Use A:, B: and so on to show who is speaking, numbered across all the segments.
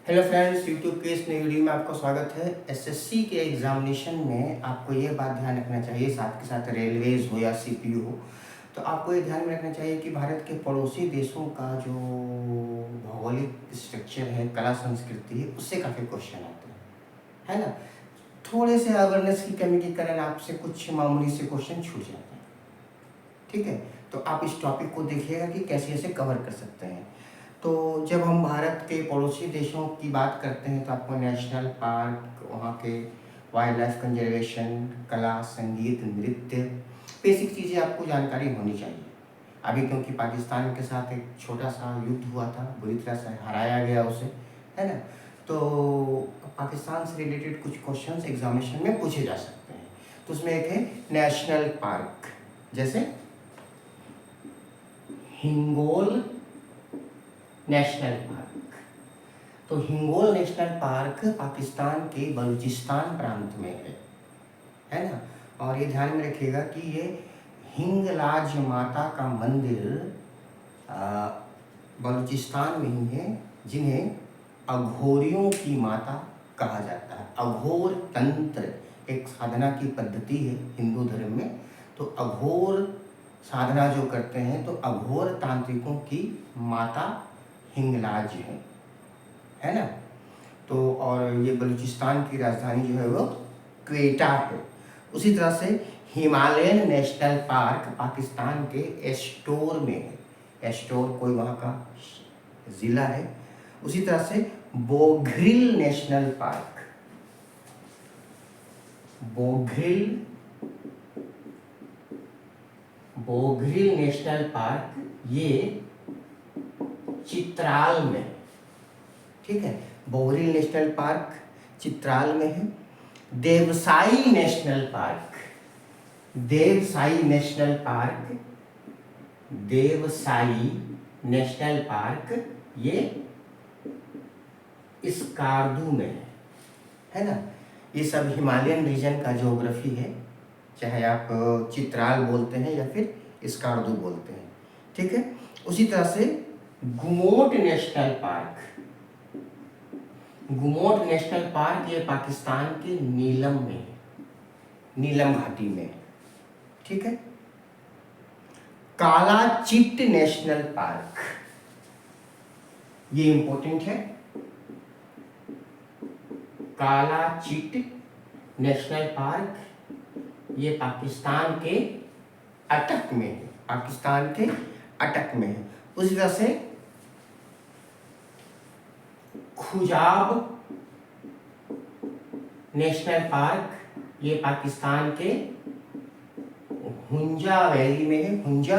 A: Hello friends, YouTube के इस नई वीडियो में आपका स्वागत है। एसएससी के एग्जामिनेशन में आपको ये बात ध्यान रखना चाहिए, साथ के साथ रेलवेज हो या सीपीयू हो, तो आपको ये ध्यान में रखना चाहिए कि भारत के पड़ोसी देशों का जो भौगोलिक स्ट्रक्चर है, कला संस्कृति है, उससे काफ़ी क्वेश्चन आते हैं, है ना। थोड़े से अवेयरनेस की कमी के कारण आपसे कुछ मामूली से क्वेश्चन छूट जाते हैं, ठीक है। तो आप इस टॉपिक को देखिएगा कि कैसे कैसे कवर कर सकते हैं। तो जब हम भारत के पड़ोसी देशों की बात करते हैं तो आपको नेशनल पार्क, वहाँ के वाइल्ड लाइफ कंजर्वेशन, कला, संगीत, नृत्य, बेसिक चीज़ें आपको जानकारी होनी चाहिए। अभी क्योंकि पाकिस्तान के साथ एक छोटा सा युद्ध हुआ था, बुरी तरह से हराया गया उसे, है ना। तो पाकिस्तान से रिलेटेड कुछ क्वेश्चंस एग्जामिनेशन में पूछे जा सकते हैं। तो उसमें एक है नेशनल पार्क, जैसे हिंगोल नेशनल पार्क। तो हिंगोल नेशनल पार्क पाकिस्तान के बलूचिस्तान प्रांत में है ना। और ये ध्यान में रखिएगा कि ये हिंगलाज माता का मंदिर बलूचिस्तान में ही है, जिन्हें अघोरियों की माता कहा जाता है। अघोर तंत्र एक साधना की पद्धति है हिंदू धर्म में। तो अघोर साधना जो करते हैं तो अघोर तांत्रिकों की माता हिंगलाज है ना। तो और ये बलूचिस्तान की राजधानी जो है वो क्वेटा है। उसी तरह से हिमालयन नेशनल पार्क पाकिस्तान के एस्टोर में है। एस्टोर कोई वहाँ का ज़िला है। उसी तरह से बोघ्रिल नेशनल पार्क, बोघ्रिल नेशनल पार्क ये चित्राल में, ठीक है। बोघ्रिल नेशनल पार्क चित्राल में है। Deosai national park, Deosai national park, Deosai national park ये स्कार्दू में है ना। ये सब हिमालयन रीजन का ज्योग्राफी है, चाहे आप चित्राल बोलते हैं या फिर स्कार्दू बोलते हैं, ठीक है। उसी तरह से गुमोट नेशनल पार्क, गुमोट नेशनल पार्क ये पाकिस्तान के नीलम में है, नीलम घाटी में, ठीक है। काला चिट्ट नेशनल पार्क, ये इंपॉर्टेंट है। काला चिट्ट नेशनल पार्क ये पाकिस्तान के अटक में है, पाकिस्तान के अटक में है। उसी तरह से खुजाब नेशनल पार्क ये पाकिस्तान के हुंजा वैली में है, हुंजा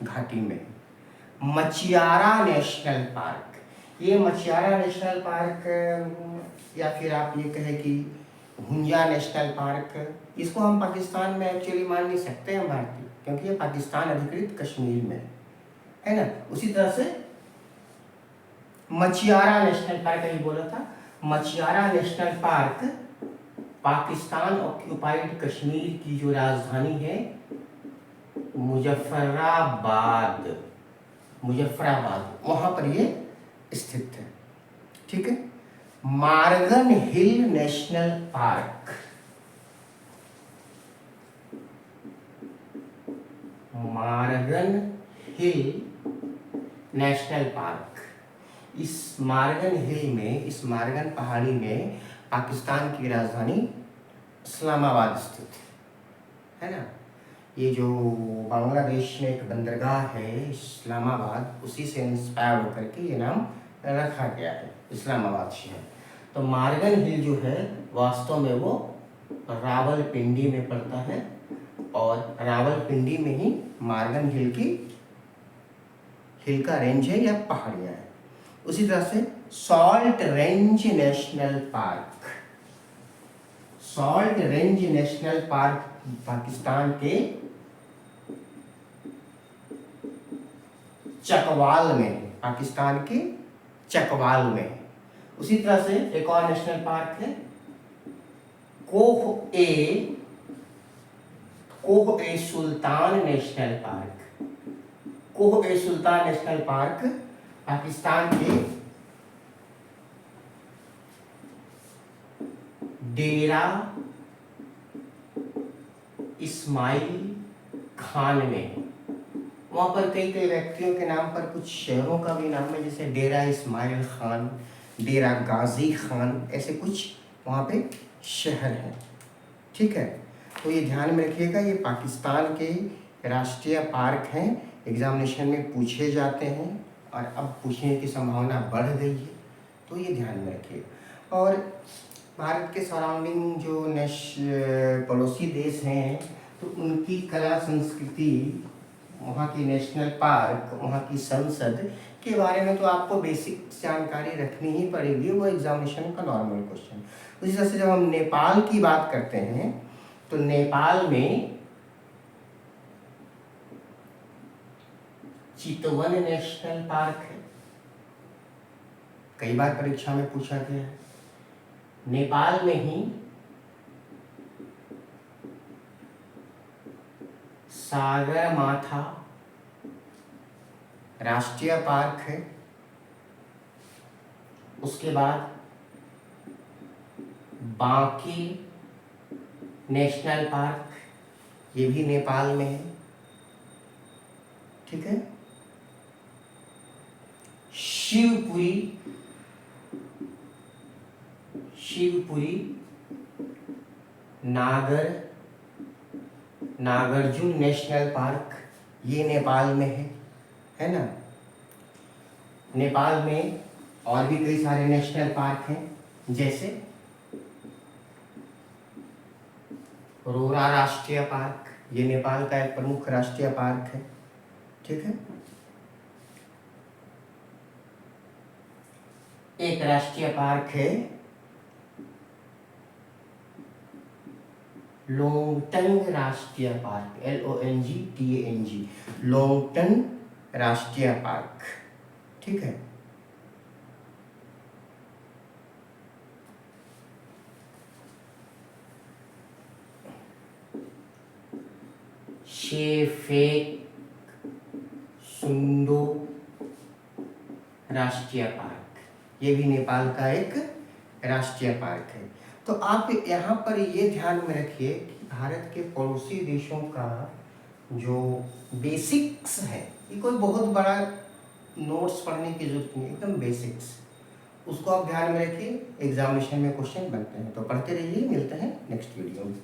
A: घाटी में है। मचियारा नेशनल पार्क, ये मचियारा नेशनल पार्क या फिर आप ये कहें कि हुंजा नेशनल पार्क, इसको हम पाकिस्तान में एक्चुअली मान नहीं सकते हैं भारतीय, क्योंकि ये पाकिस्तान अधिकृत कश्मीर में है ना। उसी तरह से मचियारा नेशनल पार्क ही बोला था। Machiara national park Pakistan occupied Kashmir की जो राजधानी है मुजफ्फराबाद, वहां पर ये स्थित है, ठीक है। मार्गन हिल नेशनल पार्क, मार्गन हिल नेशनल पार्क, इस मार्गन हिल में, इस मार्गन पहाड़ी में पाकिस्तान की राजधानी इस्लामाबाद स्थित है ना। ये जो बांग्लादेश में एक बंदरगाह है इस्लामाबाद, उसी से इंस्पायर होकर के ये नाम रखा गया है, इस्लामाबाद शहर। तो मार्गन हिल जो है वास्तव में वो रावलपिंडी में पड़ता है, और रावलपिंडी में ही मार्गन हिल का रेंज है या पहाड़ियाँ है। उसी तरह से salt range national park, salt range national park Pakistan के चकवाल में, पाकिस्तान के चकवाल में। उसी तरह से एक और नेशनल पार्क है कोह ए सुल्तान नेशनल पार्क। कोह ए सुल्तान नेशनल पार्क पाकिस्तान के डेरा इस्माइल खान में, वहाँ पर कई कई व्यक्तियों के नाम पर कुछ शहरों का भी नाम है, जैसे डेरा इस्माइल खान, डेरा गाजी खान, ऐसे कुछ वहाँ पे शहर हैं। ठीक है, तो ये ध्यान में रखिएगा, ये पाकिस्तान के राष्ट्रीय पार्क हैं, एग्जामिनेशन में पूछे जाते हैं और अब पूछने की संभावना बढ़ गई है, तो ये ध्यान में रखिएगा। और भारत के सराउंडिंग जो पड़ोसी देश हैं, तो उनकी कला संस्कृति, वहाँ की नेशनल पार्क, वहाँ की संसद के बारे में तो आपको बेसिक जानकारी रखनी ही पड़ेगी, वो एग्जामिनेशन का नॉर्मल क्वेश्चन। उसी तरह से जब हम नेपाल की बात करते हैं, तो नेपाल में चितवन नेशनल पार्क है, कई बार परीक्षा में पूछा गया है। नेपाल में ही सागरमाथा राष्ट्रीय पार्क है, उसके बाद बांकी नेशनल पार्क, ये भी नेपाल में है। ठीक है, शिवपुरी नागार्जुन नेशनल पार्क, ये नेपाल में है ना। नेपाल में और भी कई सारे नेशनल पार्क हैं, जैसे रोरा राष्ट्रीय पार्क, ये नेपाल का एक प्रमुख राष्ट्रीय पार्क है। ठीक है, एक राष्ट्रीय पार्क है लोंगटंग राष्ट्रीय पार्क, LONGTANG, लोंगटंग राष्ट्रीय पार्क। ठीक है, शेफेक सुंदो राष्ट्रीय पार्क, ये भी नेपाल का एक राष्ट्रीय पार्क है। तो आप यहाँ पर ये ध्यान में रखिए कि भारत के पड़ोसी देशों का जो बेसिक्स है, ये कोई बहुत बड़ा नोट्स पढ़ने की जरूरत नहीं है, एकदम बेसिक्स, उसको आप ध्यान में रखिए, एग्जामिनेशन में क्वेश्चन बनते हैं। तो पढ़ते रहिए, मिलते हैं नेक्स्ट वीडियो में।